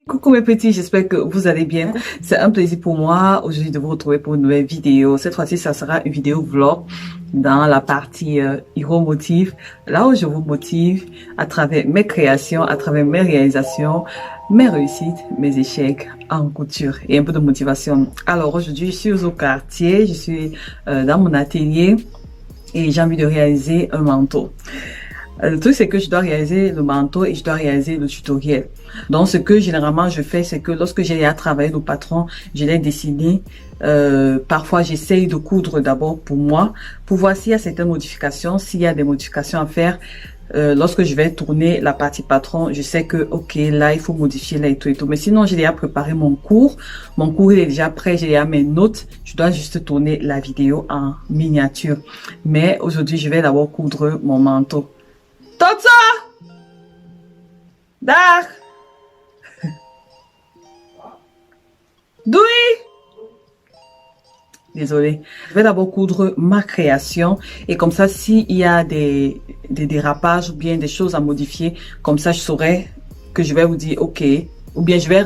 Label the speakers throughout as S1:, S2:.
S1: Coucou mes petits, j'espère que vous allez bien. C'est un plaisir pour moi aujourd'hui de vous retrouver pour une nouvelle vidéo. Cette fois-ci, ça sera une vidéo vlog dans la partie Hero Motive, là où je vous motive à travers mes créations, à travers mes réalisations, mes réussites, mes échecs en couture et un peu de motivation. Alors aujourd'hui, je suis au quartier, je suis dans mon atelier et j'ai envie de réaliser un manteau. Le truc, c'est que je dois réaliser le manteau et je dois réaliser le tutoriel. Donc, ce que généralement je fais, c'est que lorsque j'ai à travailler le patron, je l'ai dessiné. Parfois, j'essaye de coudre d'abord pour moi, pour voir s'il y a certaines modifications, s'il y a des modifications à faire. Lorsque je vais tourner la partie patron, je sais que, ok, là, il faut modifier là et tout et tout. Mais sinon, j'ai déjà préparé mon cours. Mon cours, il est déjà prêt. J'ai déjà mes notes. Je dois juste tourner la vidéo en miniature. Mais aujourd'hui, je vais d'abord coudre mon manteau. Toto! Dag! Doui! Désolée. Je vais d'abord coudre ma création et comme ça, s'il y a des dérapages ou bien des choses à modifier, comme ça, je saurai que je vais vous dire OK. Ou bien je vais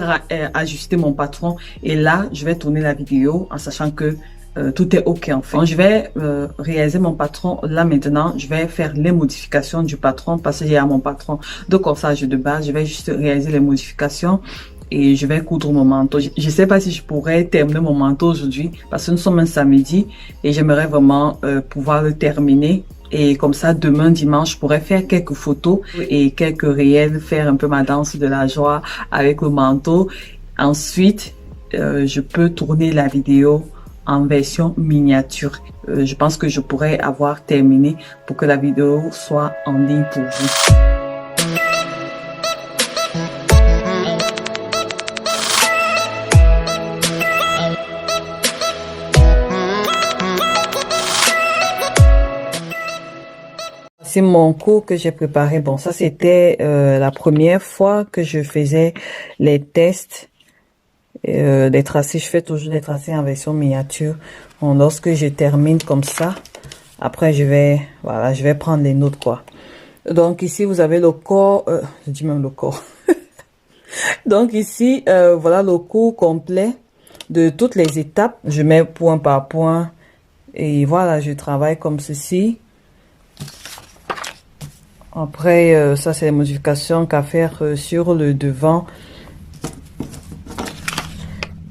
S1: ajuster mon patron et là, je vais tourner la vidéo en sachant que tout est OK en fait. Donc, je vais réaliser mon patron là maintenant. Je vais faire les modifications du patron parce que j'ai mon patron de corsage de base. Je vais juste réaliser les modifications et je vais coudre mon manteau. Je sais pas si je pourrais terminer mon manteau aujourd'hui parce que nous sommes un samedi et j'aimerais vraiment pouvoir le terminer. Et comme ça, demain, dimanche, je pourrais faire quelques photos et quelques réels, faire un peu ma danse de la joie avec le manteau. Ensuite, je peux tourner la vidéo en version miniature. Je pense que je pourrais avoir terminé pour que la vidéo soit en ligne pour vous. C'est mon cours que j'ai préparé. Bon, ça c'était la première fois que je faisais les tests des tracés. Je fais toujours des tracés en version miniature. Bon, lorsque je termine comme ça, après je vais prendre les notes quoi. Donc ici vous avez le corps, je dis même le corps. Donc ici voilà le cours complet de toutes les étapes. Je mets point par point et voilà, je travaille comme ceci. Après, ça, c'est les modifications qu'à faire sur le devant.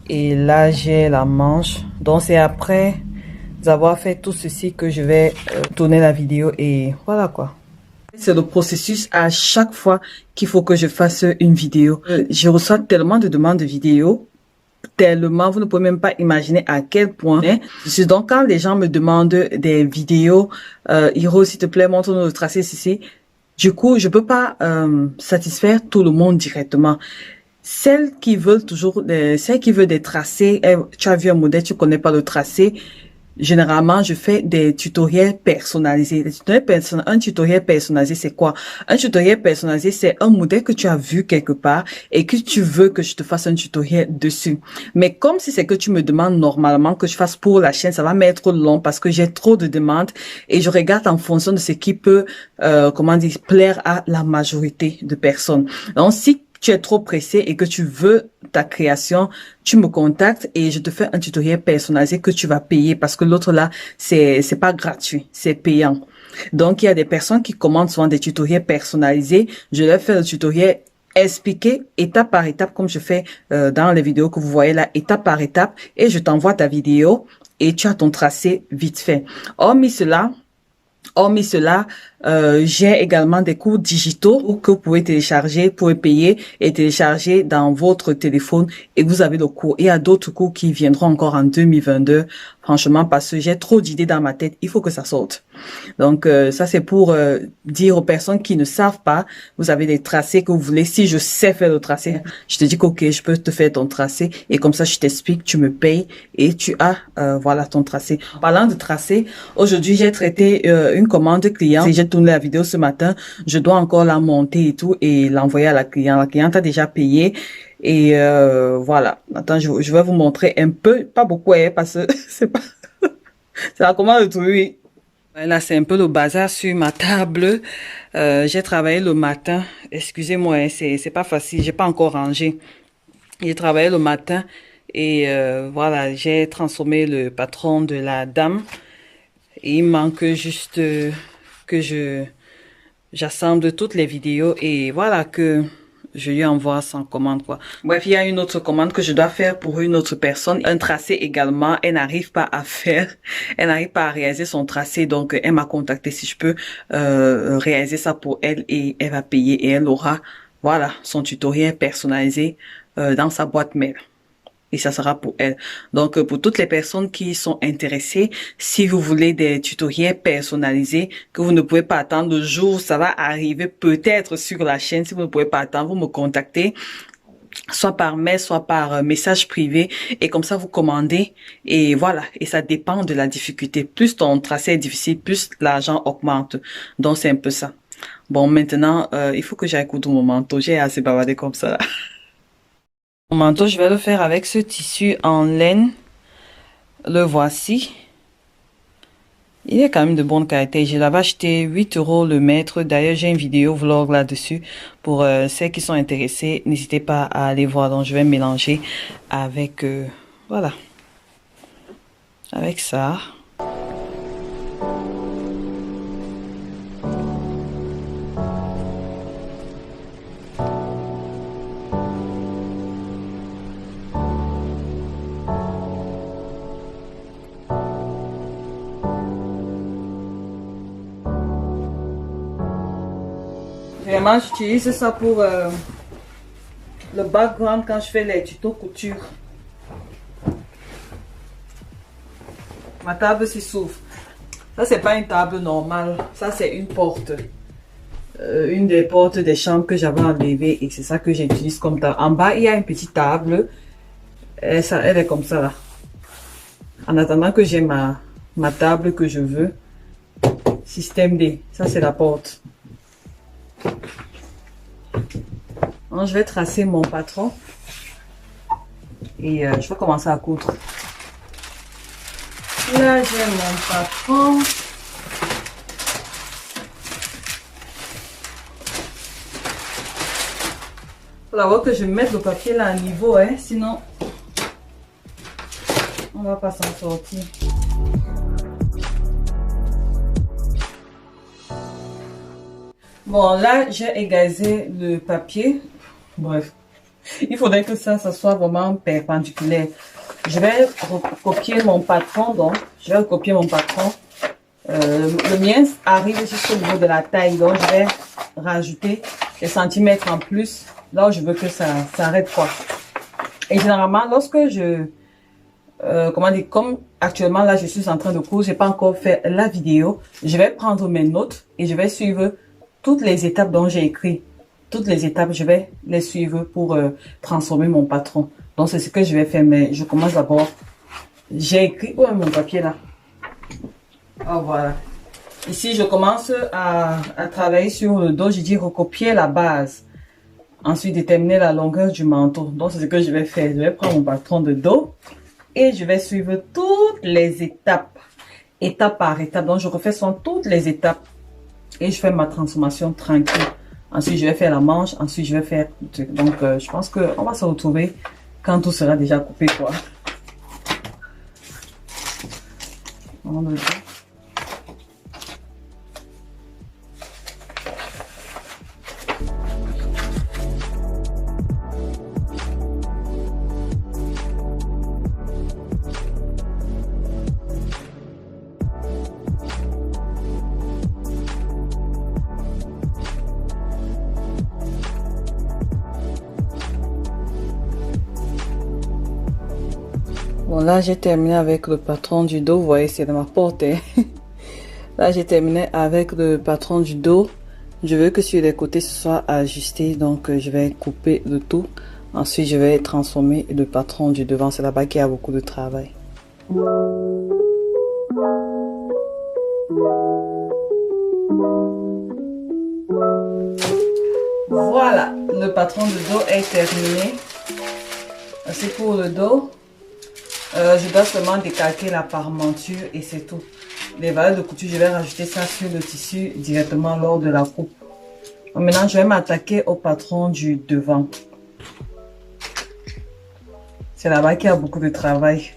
S1: Et là, j'ai la manche. Donc, c'est après avoir fait tout ceci que je vais tourner la vidéo. Et voilà quoi. C'est le processus à chaque fois qu'il faut que je fasse une vidéo. Je reçois tellement de demandes de vidéos. Tellement, vous ne pouvez même pas imaginer à quel point. Donc, quand les gens me demandent des vidéos, Hiro, s'il te plaît, montre-nous le tracé ceci. Du coup, je peux pas satisfaire tout le monde directement. Celles qui veulent des tracés, tu as vu un modèle, tu connais pas le tracé. Généralement, je fais des tutoriels personnalisés. Un tutoriel personnalisé, c'est quoi? Un tutoriel personnalisé, c'est un modèle que tu as vu quelque part et que tu veux que je te fasse un tutoriel dessus. Mais comme si c'est que tu me demandes normalement que je fasse pour la chaîne, ça va m'être long parce que j'ai trop de demandes et je regarde en fonction de ce qui peut, plaire à la majorité de personnes. Donc, si tu es trop pressé et que tu veux ta création, tu me contactes et je te fais un tutoriel personnalisé que tu vas payer parce que l'autre là, c'est pas gratuit, c'est payant. Donc, il y a des personnes qui commandent souvent des tutoriels personnalisés. Je leur fais le tutoriel expliqué étape par étape comme je fais dans les vidéos que vous voyez là, étape par étape et je t'envoie ta vidéo et tu as ton tracé vite fait. Hormis cela, j'ai également des cours digitaux que vous pouvez télécharger, vous pouvez payer et télécharger dans votre téléphone et vous avez le cours. Il y a d'autres cours qui viendront encore en 2022, franchement, parce que j'ai trop d'idées dans ma tête, il faut que ça sorte. Donc, ça c'est pour dire aux personnes qui ne savent pas, vous avez des tracés que vous voulez. Si je sais faire le tracé, je te dis qu'ok, je peux te faire ton tracé et comme ça, je t'explique, tu me payes et tu as, voilà, ton tracé. En parlant de tracé, aujourd'hui, j'ai traité une commande client. J'ai tourné la vidéo ce matin. Je dois encore la monter et tout et l'envoyer à la cliente. La cliente a déjà payé. Et voilà. Attends, je vais vous montrer un peu, pas beaucoup, parce que c'est pas, c'est la commande de truc. Là, c'est un peu le bazar sur ma table. J'ai travaillé le matin. Excusez-moi, c'est pas facile. J'ai pas encore rangé. J'ai travaillé le matin et voilà, j'ai transformé le patron de la dame. Et il manque juste que j'assemble toutes les vidéos et voilà que je lui envoie sans commande quoi. Bref, il y a une autre commande que je dois faire pour une autre personne. Un tracé également, elle n'arrive pas à faire, elle n'arrive pas à réaliser son tracé donc elle m'a contacté si je peux réaliser ça pour elle et elle va payer et elle aura voilà son tutoriel personnalisé dans sa boîte mail. Et ça sera pour elle. Donc, pour toutes les personnes qui sont intéressées, si vous voulez des tutoriels personnalisés, que vous ne pouvez pas attendre le jour, ça va arriver peut-être sur la chaîne. Si vous ne pouvez pas attendre, vous me contactez, soit par mail, soit par message privé. Et comme ça, vous commandez. Et voilà. Et ça dépend de la difficulté. Plus ton tracé est difficile, plus l'argent augmente. Donc, c'est un peu ça. Bon, maintenant, il faut que j'aille coudre mon manteau. J'ai assez bavardé comme ça, là. Mon manteau, je vais le faire avec ce tissu en laine. Le voici. Il est quand même de bonne qualité. Je l'avais acheté 8 € le mètre. D'ailleurs, j'ai une vidéo vlog là-dessus. Pour celles qui sont intéressées, n'hésitez pas à aller voir. Donc, je vais mélanger avec, voilà, avec ça. Vraiment, j'utilise ça pour le background quand je fais les tutos couture. Ma table s'y s'ouvre. Ça, c'est pas une table normale. Ça, c'est une porte. Une des portes des chambres que j'avais enlevées et c'est ça que j'utilise comme table. En bas, il y a une petite table. Elle est comme ça là. En attendant que j'ai ma table que je veux. Système D. Ça, c'est la porte. Donc, je vais tracer mon patron et je vais commencer à coudre. Là, j'ai mon patron. Faut d'abord que je mette le papier là à niveau, hein, sinon on va pas s'en sortir. Bon, là, j'ai égalisé le papier. Bref, il faudrait que ça soit vraiment perpendiculaire. Je vais recopier mon patron, donc je vais recopier mon patron. Le mien arrive jusqu'au niveau de la taille, donc je vais rajouter des centimètres en plus, là où je veux que ça s'arrête quoi. Et généralement, lorsque je, comment dire, comme actuellement là je suis en train de coudre, j'ai pas encore fait la vidéo, je vais prendre mes notes et je vais suivre toutes les étapes dont j'ai écrit. Toutes les étapes, je vais les suivre pour transformer mon patron. Donc, c'est ce que je vais faire. Mais je commence d'abord. J'ai écrit... Où est mon papier là? Oh, voilà. Ici, je commence à travailler sur le dos. Je dis recopier la base. Ensuite, déterminer la longueur du manteau. Donc, c'est ce que je vais faire. Je vais prendre mon patron de dos. Et je vais suivre toutes les étapes. Étape par étape. Donc, je refais sur toutes les étapes. Et je fais ma transformation tranquille. Ensuite, je vais faire la manche. Ensuite, je vais faire... Donc, je pense qu'on va se retrouver quand tout sera déjà coupé, quoi. Bon, là, j'ai terminé avec le patron du dos. Vous voyez, c'est de ma porte. Hein. Là, j'ai terminé avec le patron du dos. Je veux que sur les côtés, ce soit ajusté. Donc, je vais couper le tout. Ensuite, je vais transformer le patron du devant. C'est là-bas qu'il y a beaucoup de travail. Voilà, le patron du dos est terminé. C'est pour le dos. Je dois seulement décalquer la parmenture et c'est tout. Les valeurs de couture, je vais rajouter ça sur le tissu directement lors de la coupe. Maintenant, je vais m'attaquer au patron du devant. C'est là-bas qu'il y a beaucoup de travail.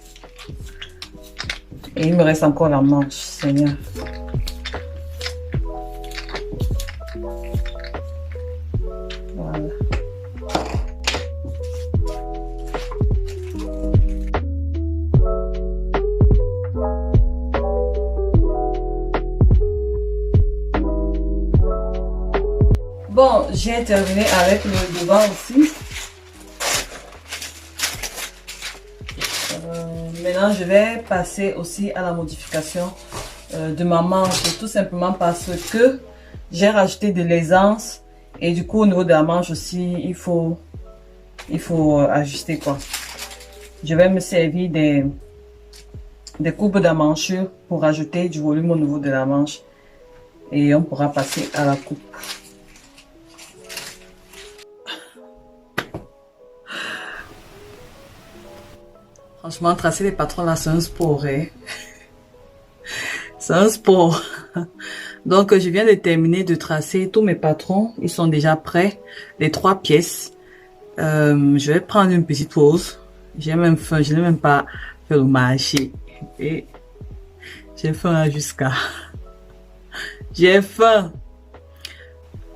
S1: Et il me reste encore la manche, Seigneur. Voilà. Bon, j'ai terminé avec le devant aussi. Maintenant, je vais passer aussi à la modification de ma manche. Tout simplement parce que j'ai rajouté de l'aisance. Et du coup, au niveau de la manche aussi, il faut ajuster quoi. Je vais me servir des courbes d'emmanchure pour rajouter du volume au niveau de la manche. Et on pourra passer à la coupe. Franchement, tracer les patrons là, c'est un sport. Hein? C'est un sport. Donc, je viens de terminer de tracer tous mes patrons. Ils sont déjà prêts. Les 3 pièces. Je vais prendre une petite pause. J'ai même faim. Je n'ai même pas fait le marché. Et j'ai faim jusqu'à... J'ai faim.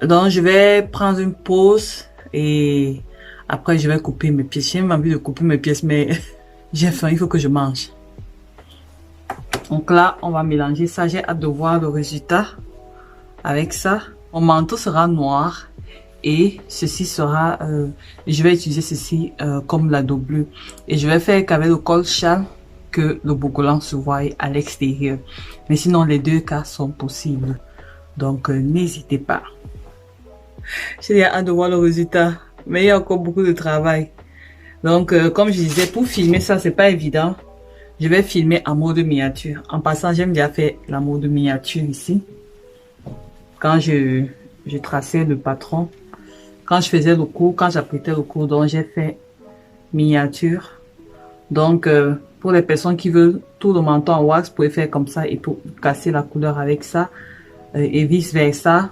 S1: Donc, je vais prendre une pause. Et après, je vais couper mes pièces. J'ai même envie de couper mes pièces, mais... J'ai faim, il faut que je mange. Donc là, on va mélanger ça. J'ai hâte de voir le résultat. Avec ça, mon manteau sera noir. Et ceci sera... je vais utiliser ceci comme la doublure. Et je vais faire qu'avec le col châle, que le bourgolan se voie à l'extérieur. Mais sinon, les deux cas sont possibles. Donc, n'hésitez pas. J'ai hâte de voir le résultat. Mais il y a encore beaucoup de travail. Donc, comme je disais, pour filmer ça, c'est pas évident. Je vais filmer en mode miniature. En passant, j'aime bien faire la mode miniature ici. Quand je traçais le patron, quand je faisais le cours, quand j'apprêtais le cours, donc j'ai fait miniature. Donc, pour les personnes qui veulent tout le manteau en wax, vous pouvez faire comme ça et pour casser la couleur avec ça. Et vice versa.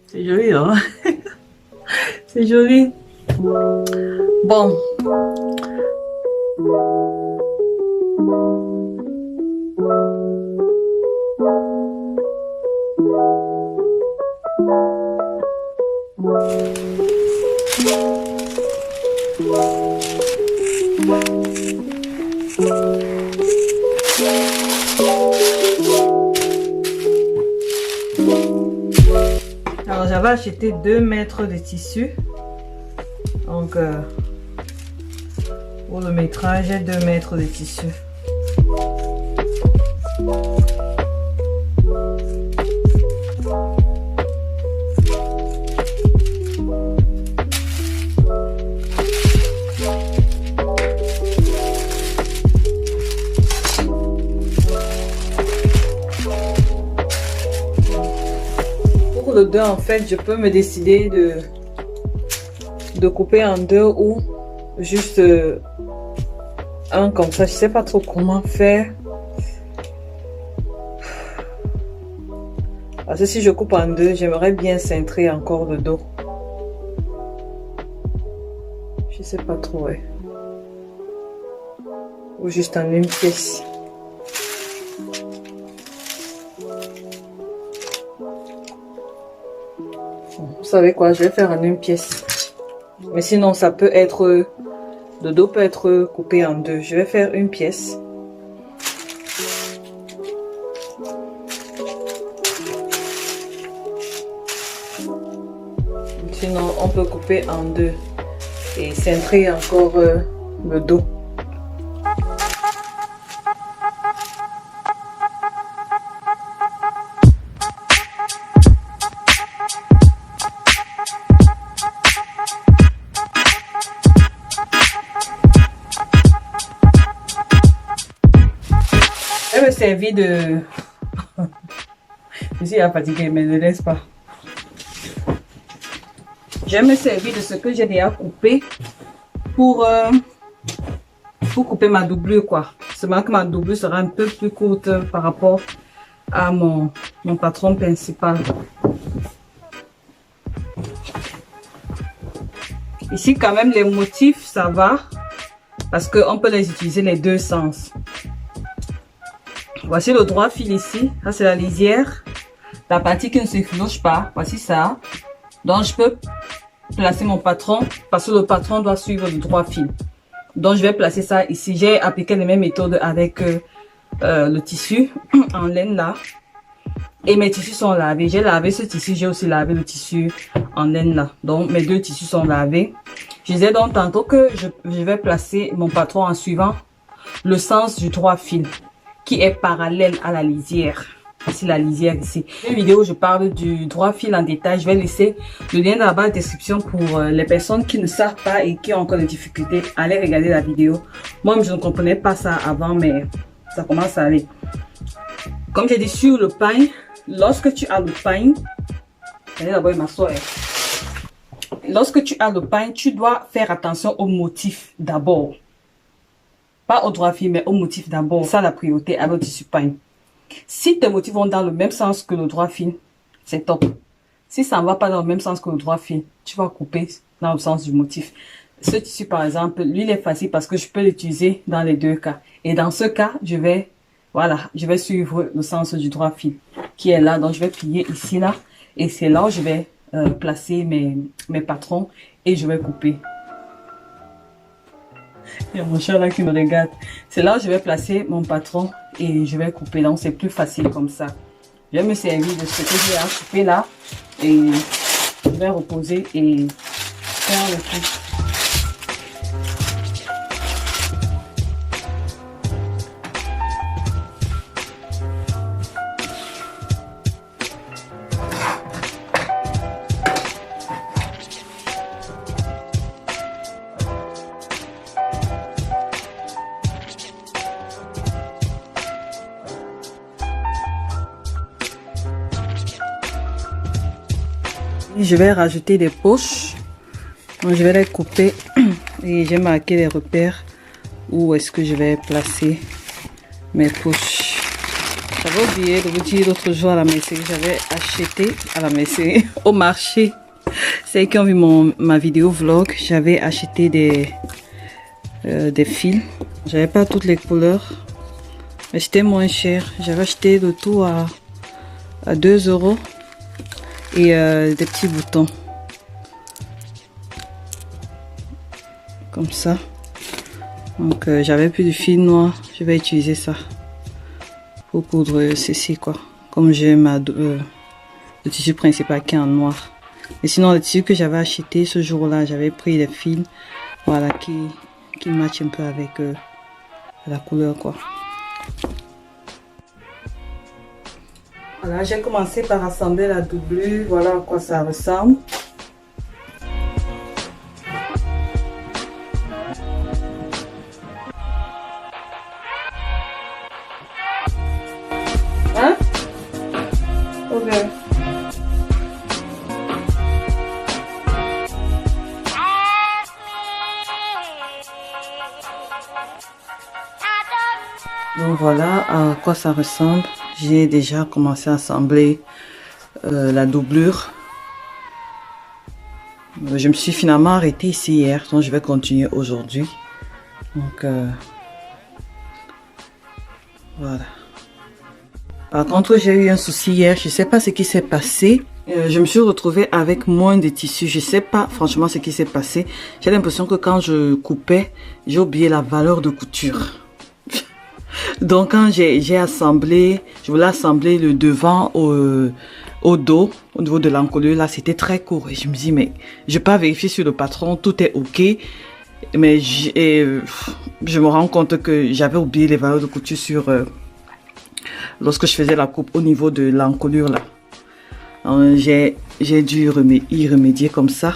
S1: C'est joli, hein? C'est joli. Bon. Alors j'avais acheté 2 mètres de tissu. Donc, pour le métrage, j'ai 2 mètres de tissu. Pour le 2, en fait, je peux me décider de couper en 2 ou juste un comme ça. Je sais pas trop comment faire, parce que si je coupe en 2, j'aimerais bien cintrer encore le dos. Je sais pas trop, ouais. Ou juste en une pièce. Vous savez quoi, je vais faire en une pièce. Mais sinon, ça peut être... Le dos peut être coupé en 2. Je vais faire une pièce. Sinon, on peut couper en 2. Et cintrer encore le dos. Je vais me servir de... Je suis fatiguée, mais ne laisse pas. Je vais me servir de ce que j'ai déjà coupé pour couper ma doublure, quoi. Seulement que ma doublure sera un peu plus courte par rapport à mon patron principal. Ici, quand même, les motifs, ça va. Parce qu'on peut les utiliser les deux sens. Voici le droit fil ici. Ça, c'est la lisière. La partie qui ne s'effiloche pas. Voici ça. Donc, je peux placer mon patron parce que le patron doit suivre le droit fil. Donc, je vais placer ça ici. J'ai appliqué les mêmes méthodes avec le tissu en laine là. Et mes tissus sont lavés. J'ai lavé ce tissu. J'ai aussi lavé le tissu en laine là. Donc, mes deux tissus sont lavés. Je disais donc tantôt que je vais placer mon patron en suivant le sens du droit fil qui est parallèle à la lisière. Ici, la lisière ici. Une vidéo où je parle du droit fil en détail. Je vais laisser le lien dans la barre de description pour les personnes qui ne savent pas et qui ont encore des difficultés. Allez regarder la vidéo. Moi, je ne comprenais pas ça avant, mais ça commence à aller. Comme j'ai dit sur le pain, lorsque tu as le pain, allez d'abord m'asseoir. Lorsque tu as le pain, tu dois faire attention au motif d'abord. Pas au droit fil, mais au motif d'abord. C'est ça la priorité avec le tissu pain. Si tes motifs vont dans le même sens que le droit fil, c'est top. Si ça ne va pas dans le même sens que le droit fil, tu vas couper dans le sens du motif. Ce tissu, par exemple, lui, il est facile parce que je peux l'utiliser dans les deux cas. Et dans ce cas, je vais suivre le sens du droit fil qui est là. Donc, je vais plier ici, là. Et c'est là où je vais placer mes patrons et je vais couper. Il y a mon chat là qui me regarde. C'est là où je vais placer mon patron et je vais couper. Donc c'est plus facile comme ça. Je vais me servir de ce que j'ai à couper là et je vais reposer et faire le tout. Je vais rajouter des poches. Donc, je vais les couper et j'ai marqué les repères où est-ce que je vais placer mes poches. J'avais oublié de vous dire l'autre jour à la mercerie, j'avais acheté à la mercerie au marché. Ceux qui ont vu ma vidéo vlog, j'avais acheté des fils. J'avais pas toutes les couleurs, mais c'était moins cher. J'avais acheté le tout à 2 € et des petits boutons comme ça. Donc j'avais plus de fil noir, je vais utiliser ça pour coudre ceci quoi. Comme j'ai le tissu principal qui est en noir. Mais sinon le tissu que j'avais acheté ce jour-là, j'avais pris des fils, voilà, qui matchent un peu avec la couleur quoi. Voilà, j'ai commencé par assembler la doublure, voilà à quoi ça ressemble. Hein? Ok. Donc voilà à quoi ça ressemble. J'ai déjà commencé à assembler la doublure. Je me suis finalement arrêtée ici hier, donc je vais continuer aujourd'hui. Donc voilà. Par contre, j'ai eu un souci hier, je ne sais pas ce qui s'est passé. Je me suis retrouvée avec moins de tissu. Je ne sais pas franchement ce qui s'est passé. J'ai l'impression que quand je coupais, j'ai oublié la valeur de couture. Donc quand j'ai assemblé, je voulais assembler le devant au dos, au niveau de l'encolure, là c'était très court. Et je me dis mais je n'ai pas vérifié sur le patron, tout est ok. Mais je me rends compte que j'avais oublié les valeurs de couture sur lorsque je faisais la coupe au niveau de l'encolure là. J'ai dû y remédier comme ça.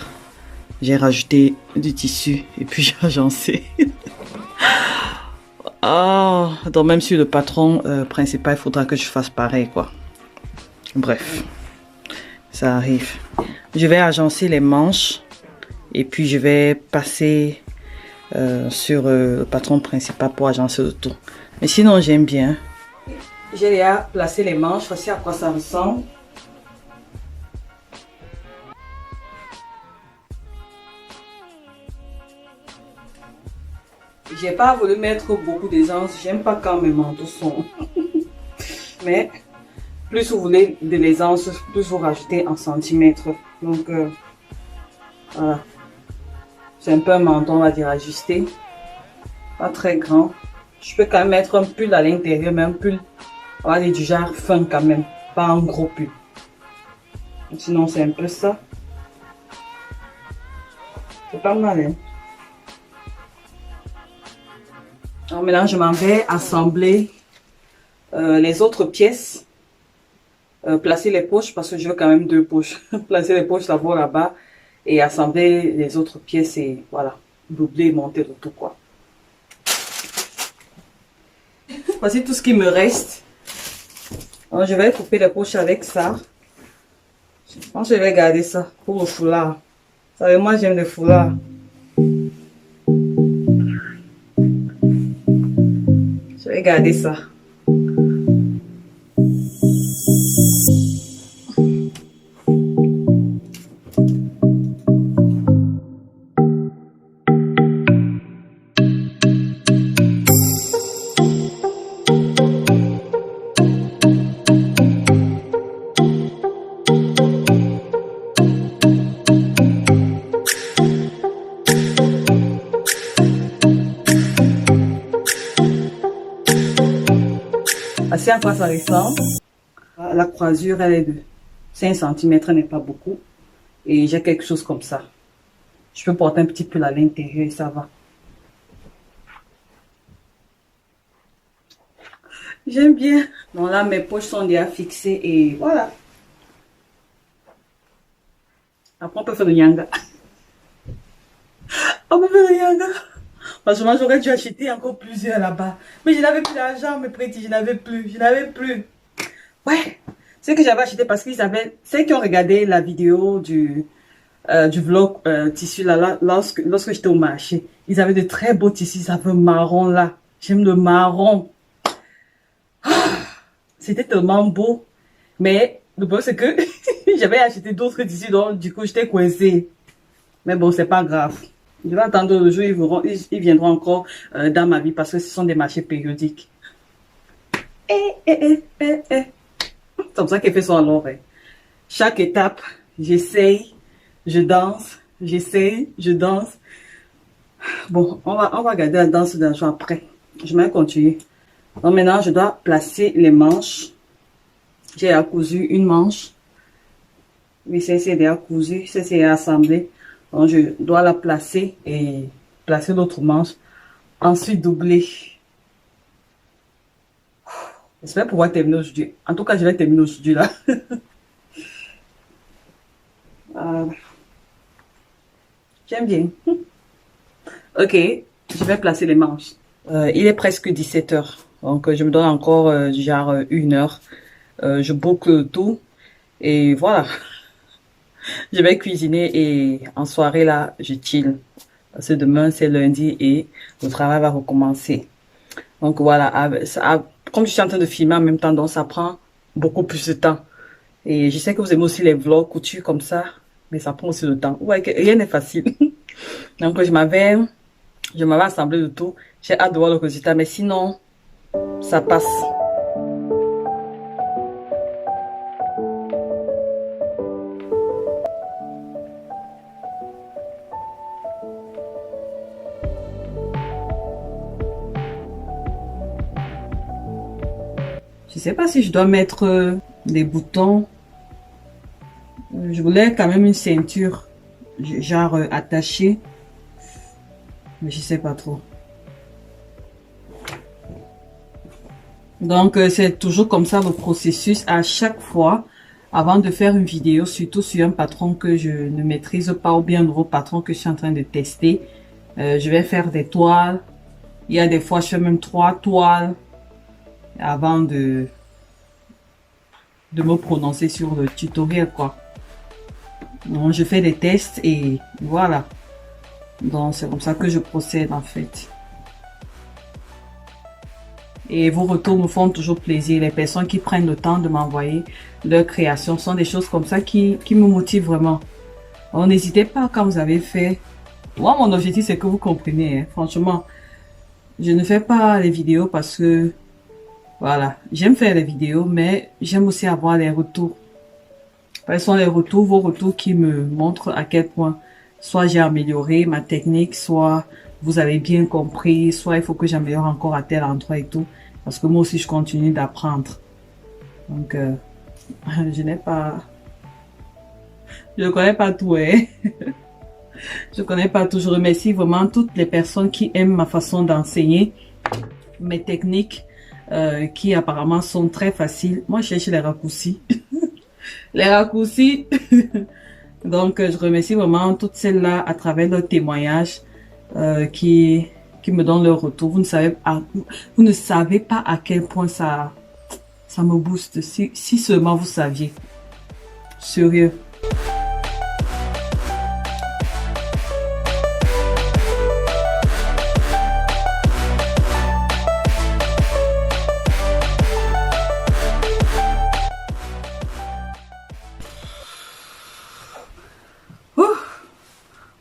S1: J'ai rajouté du tissu et puis j'ai agencé. Ah, donc même sur le patron principal, il faudra que je fasse pareil quoi. Bref, ça arrive. Je vais agencer les manches et puis je vais passer sur le patron principal pour agencer le tout. Mais sinon j'aime bien. J'ai déjà placé les manches, voici à quoi ça ressemble. J'ai pas voulu mettre beaucoup d'essence. J'aime pas quand mes manteaux sont. Mais plus vous voulez de l'aisance, plus vous rajoutez en centimètres. Donc voilà. C'est un peu un manteau, on va dire, ajusté. Pas très grand. Je peux quand même mettre un pull à l'intérieur, mais un pull, on va dire, du genre fin quand même. Pas un gros pull. Sinon, c'est un peu ça. C'est pas mal, hein. Alors maintenant, je m'en vais assembler les autres pièces. Placer les poches parce que je veux quand même 2 poches. Placer les poches d'abord là-bas et assembler les autres pièces et voilà. Doubler et monter le tout quoi. Voici tout ce qui me reste. Alors, je vais couper les poches avec ça. Je pense que je vais garder ça pour le foulard. Vous savez, moi j'aime le foulard. Je vais garder ça. Voici à quoi ça ressemble. La croisure elle est de 5 cm, n'est pas beaucoup. Et j'ai quelque chose comme ça. Je peux porter un petit peu à l'intérieur et ça va. J'aime bien. Donc là, mes poches sont déjà fixées et voilà. Après, on peut faire le yanga. On peut faire le yanga. Franchement, j'aurais dû acheter encore plusieurs là-bas. Mais je n'avais plus d'argent, mes petits. Je n'avais plus. Ouais. C'est que j'avais acheté parce qu'ils avaient... Ceux qui ont regardé la vidéo du vlog tissu là, lorsque j'étais au marché, ils avaient de très beaux tissus. Ça fait marron là. J'aime le marron. C'était tellement beau. Mais le problème, c'est que j'avais acheté d'autres tissus. Donc, du coup, j'étais coincée. Mais bon, c'est pas grave. Je vais attendre le jour où ils viendront encore dans ma vie parce que ce sont des marchés périodiques. C'est comme ça qu'elle fait son alors. Chaque étape, j'essaye, je danse, j'essaye, je danse. Bon, on va garder la danse d'un jour après. Je vais continuer. Donc maintenant, je dois placer les manches. J'ai cousu une manche. Oui, c'est déjà cousu, c'est assemblé. Donc, je dois la placer et placer l'autre manche. Ensuite, doubler. J'espère pouvoir terminer aujourd'hui. En tout cas, je vais terminer aujourd'hui là. J'aime bien. Ok, je vais placer les manches. Il est presque 17 h. Donc, je me donne encore genre 1 heure. Je boucle tout. Et voilà. Je vais cuisiner et en soirée là, je chill. Parce que demain c'est lundi et le travail va recommencer. Donc voilà, comme je suis en train de filmer en même temps, donc ça prend beaucoup plus de temps. Et je sais que vous aimez aussi les vlogs coutus comme ça, mais ça prend aussi le temps. Ouais, rien n'est facile. Donc je m'avais assemblé le tout. J'ai hâte de voir le résultat, mais sinon, ça passe. Je sais pas si je dois mettre des boutons. Je voulais quand même une ceinture, genre attachée. Mais je sais pas trop. Donc, c'est toujours comme ça le processus à chaque fois. Avant de faire une vidéo, surtout sur un patron que je ne maîtrise pas ou bien un nouveau patron que je suis en train de tester. Je vais faire des toiles. Il y a des fois, je fais même 3 toiles. Avant de me prononcer sur le tutoriel quoi. Donc je fais des tests et voilà. Donc c'est comme ça que je procède en fait. Et vos retours me font toujours plaisir. Les personnes qui prennent le temps de m'envoyer leurs créations sont des choses comme ça qui me motivent vraiment. Donc n'hésitez pas quand vous avez fait. Moi mon objectif c'est que vous compreniez, hein, franchement. Je ne fais pas les vidéos parce que, voilà, j'aime faire les vidéos, mais j'aime aussi avoir les retours. Quels sont les retours, vos retours qui me montrent à quel point soit j'ai amélioré ma technique, soit vous avez bien compris, soit il faut que j'améliore encore à tel endroit et tout. Parce que moi aussi, je continue d'apprendre. Donc, je n'ai pas... Je ne connais pas tout, hein. Je connais pas tout. Je remercie vraiment toutes les personnes qui aiment ma façon d'enseigner, mes techniques, qui apparemment sont très faciles. Moi, je cherche les raccourcis. Les raccourcis. Donc, je remercie vraiment toutes celles-là à travers leurs témoignages qui me donnent leur retour. Vous ne savez pas à quel point ça me booste. Si seulement vous saviez. Sérieux.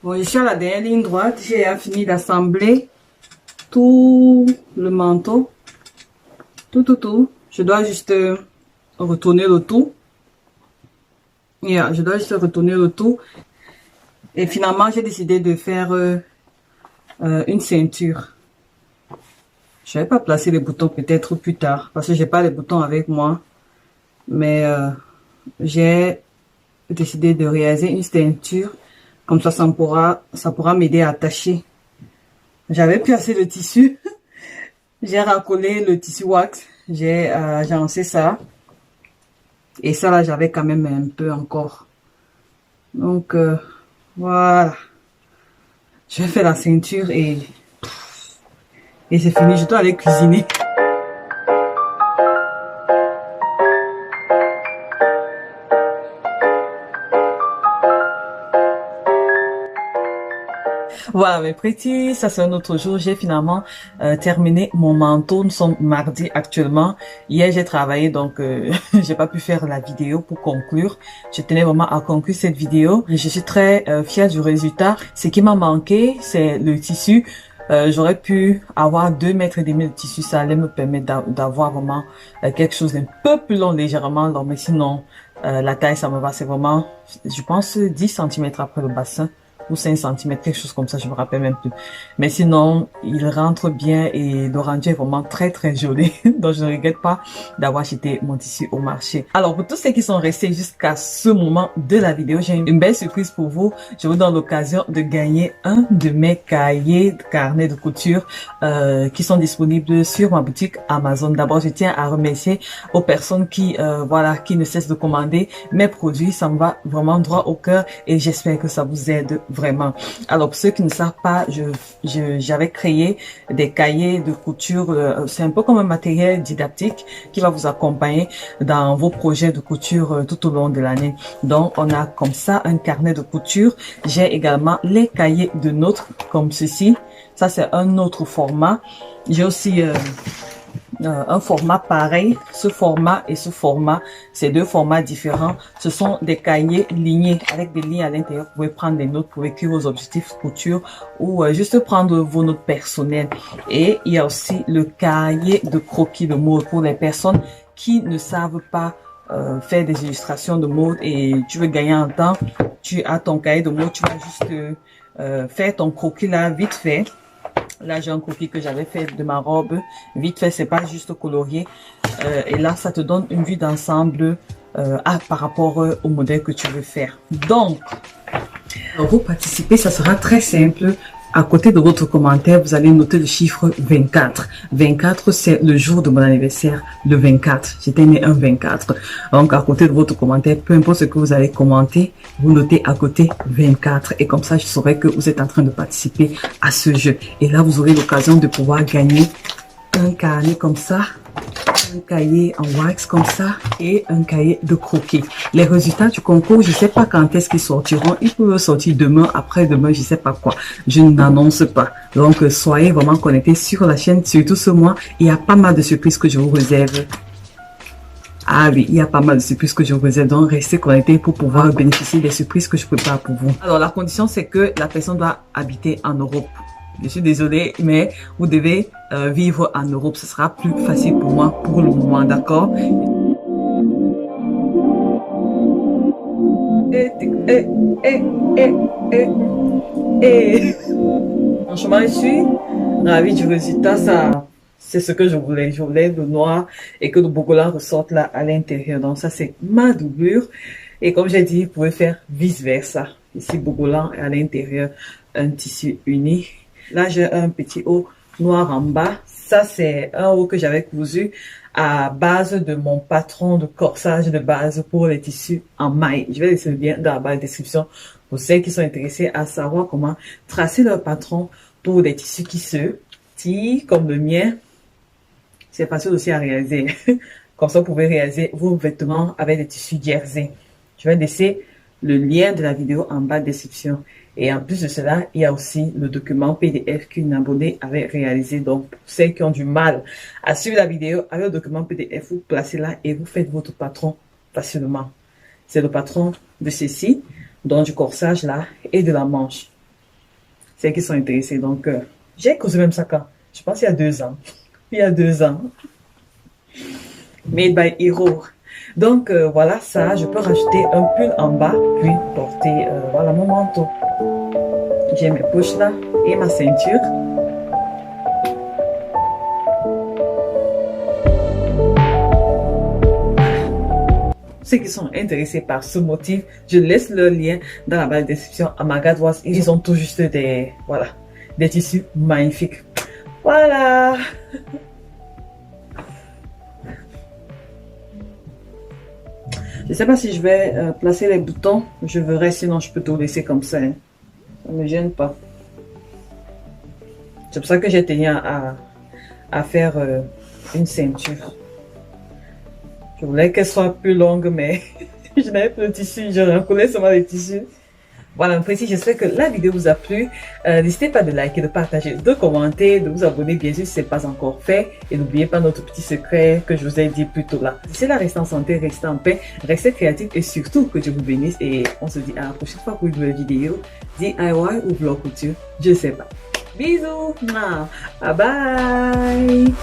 S1: Bon, je suis à la dernière ligne droite. J'ai fini d'assembler tout le manteau. Tout. Je dois juste retourner le tout. Je dois juste retourner le tout. Et finalement, j'ai décidé de faire une ceinture. Je vais pas placer les boutons peut-être plus tard parce que j'ai pas les boutons avec moi. Mais j'ai décidé de réaliser une ceinture. Comme ça pourra m'aider à attacher. J'avais plus assez de tissu. J'ai racolé le tissu wax. J'ai lancé ça. Et ça là, j'avais quand même un peu encore. Donc, voilà. Je vais faire la ceinture et c'est fini. Je dois aller cuisiner. Voilà mes petits, ça c'est un autre jour. J'ai finalement terminé mon manteau. Nous sommes mardi actuellement. Hier j'ai travaillé donc j'ai pas pu faire la vidéo pour conclure. Je tenais vraiment à conclure cette vidéo. Je suis très fière du résultat. Ce qui m'a manqué c'est le tissu. J'aurais pu avoir 2,5 mètres de tissu. Ça allait me permettre d'avoir vraiment quelque chose d'un peu plus long, légèrement long. Mais sinon la taille ça me va. C'est vraiment je pense 10 centimètres après le bassin. Ou 5 cm, quelque chose comme ça, je me rappelle même plus. Mais sinon, il rentre bien et le rendu est vraiment très très joli. Donc je ne regrette pas d'avoir acheté mon tissu au marché. Alors pour tous ceux qui sont restés jusqu'à ce moment de la vidéo, j'ai une belle surprise pour vous. Je vous donne l'occasion de gagner un de mes cahiers de carnet de couture qui sont disponibles sur ma boutique Amazon. D'abord, je tiens à remercier aux personnes qui qui ne cessent de commander mes produits. Ça me va vraiment droit au cœur et j'espère que ça vous aide vraiment. Alors pour ceux qui ne savent pas, j'avais créé des cahiers de couture. C'est un peu comme un matériel didactique qui va vous accompagner dans vos projets de couture tout au long de l'année. Donc on a comme ça un carnet de couture. J'ai également les cahiers de notes comme ceci. Ça c'est un autre format. J'ai aussi un format pareil. Ce format et ce format, c'est deux formats différents. Ce sont des cahiers lignés avec des lignes à l'intérieur. Vous pouvez prendre des notes pour écrire vos objectifs couture ou juste prendre vos notes personnelles. Et il y a aussi le cahier de croquis de mode pour les personnes qui ne savent pas faire des illustrations de mode et tu veux gagner en temps. Tu as ton cahier de mode, tu vas juste faire ton croquis là vite fait. Là, j'ai un croquis que j'avais fait de ma robe. Vite fait, c'est pas juste colorié. Et là, ça te donne une vue d'ensemble par rapport au modèle que tu veux faire. Donc, pour participer, ça sera très simple. À côté de votre commentaire, vous allez noter le chiffre 24. 24, c'est le jour de mon anniversaire, le 24. J'étais né un 24. Donc, à côté de votre commentaire, peu importe ce que vous allez commenter, vous notez à côté 24. Et comme ça, je saurai que vous êtes en train de participer à ce jeu. Et là, vous aurez l'occasion de pouvoir gagner un carnet comme ça, un cahier en wax comme ça et un cahier de croquis. Les résultats du concours, je sais pas quand est-ce qu'ils sortiront. Ils peuvent sortir demain, après-demain, je sais pas quoi. Je n'annonce pas. Donc, soyez vraiment connectés sur la chaîne, surtout ce mois. Il y a pas mal de surprises que je vous réserve. Ah oui, il y a pas mal de surprises que je vous réserve. Donc, restez connectés pour pouvoir bénéficier des surprises que je prépare pour vous. Alors, la condition, c'est que la personne doit habiter en Europe. Je suis désolée, mais vous devez vivre en Europe. Ce sera plus facile pour moi pour le moment, d'accord? Franchement, je suis ravie du résultat. Ça, c'est ce que je voulais. Je voulais le noir et que le bogolan ressorte là à l'intérieur. Donc ça, c'est ma doublure. Et comme j'ai dit, vous pouvez faire vice versa. Ici, bogolan et à l'intérieur, un tissu uni. Là, j'ai un petit haut noir en bas. Ça, c'est un haut que j'avais cousu à base de mon patron de corsage de base pour les tissus en maille. Je vais laisser le lien dans la barre de description pour ceux qui sont intéressés à savoir comment tracer leur patron pour des tissus qui se tillent comme le mien. C'est facile aussi à réaliser. Comme ça, vous pouvez réaliser vos vêtements avec des tissus jersey. Je vais laisser le lien de la vidéo en bas de description. Et en plus de cela, il y a aussi le document PDF qu'une abonnée avait réalisé. Donc, pour ceux qui ont du mal à suivre la vidéo, avec le document PDF, vous placez là et vous faites votre patron facilement. C'est le patron de ceci, donc du corsage là et de la manche. Ceux qui sont intéressés. Donc, j'ai cousu même ça quand? Je pense il y a 2 ans. Il y a 2 ans. Made by Hero. Donc, voilà ça. Je peux rajouter un pull en bas, puis porter, voilà mon manteau. J'ai mes poches là et ma ceinture. Ceux qui sont intéressés par ce motif, je laisse le lien dans la barre de description. À Magadoise, ils ont tout juste des, voilà, des tissus magnifiques. Voilà. Je ne sais pas si je vais placer les boutons. Je verrai, sinon je peux tout laisser comme ça. Hein. Ça ne me gêne pas. C'est pour ça que j'ai tenu à faire une ceinture. Je voulais qu'elle soit plus longue, mais je n'avais plus de tissu. Je recoulais seulement les tissus. Voilà, précis, j'espère que la vidéo vous a plu. N'hésitez pas de liker, de partager, de commenter, de vous abonner bien sûr si ce n'est pas encore fait. Et n'oubliez pas notre petit secret que je vous ai dit plus tôt là. D'ici là, restez en santé, restez en paix, restez créatifs et surtout que Dieu vous bénisse. Et on se dit à la prochaine fois pour une nouvelle vidéo. DIY ou vlog couture, je ne sais pas. Bisous, bye bye.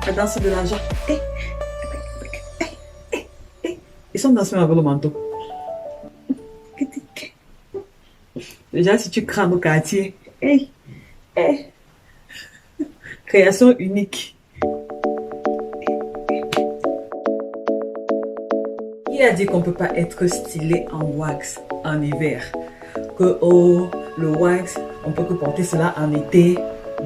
S1: Attention de l'argent. Ils sont dans ce avec le manteau. Déjà, si tu crames au quartier, création unique. Il a dit qu'on ne peut pas être stylé en wax en hiver. Que oh, le wax, on peut que porter cela en été.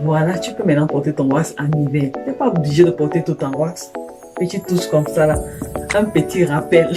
S1: Voilà, tu peux maintenant porter ton wax en hiver. Tu n'es pas obligé de porter tout en wax. Petite touche comme ça là. Un petit rappel.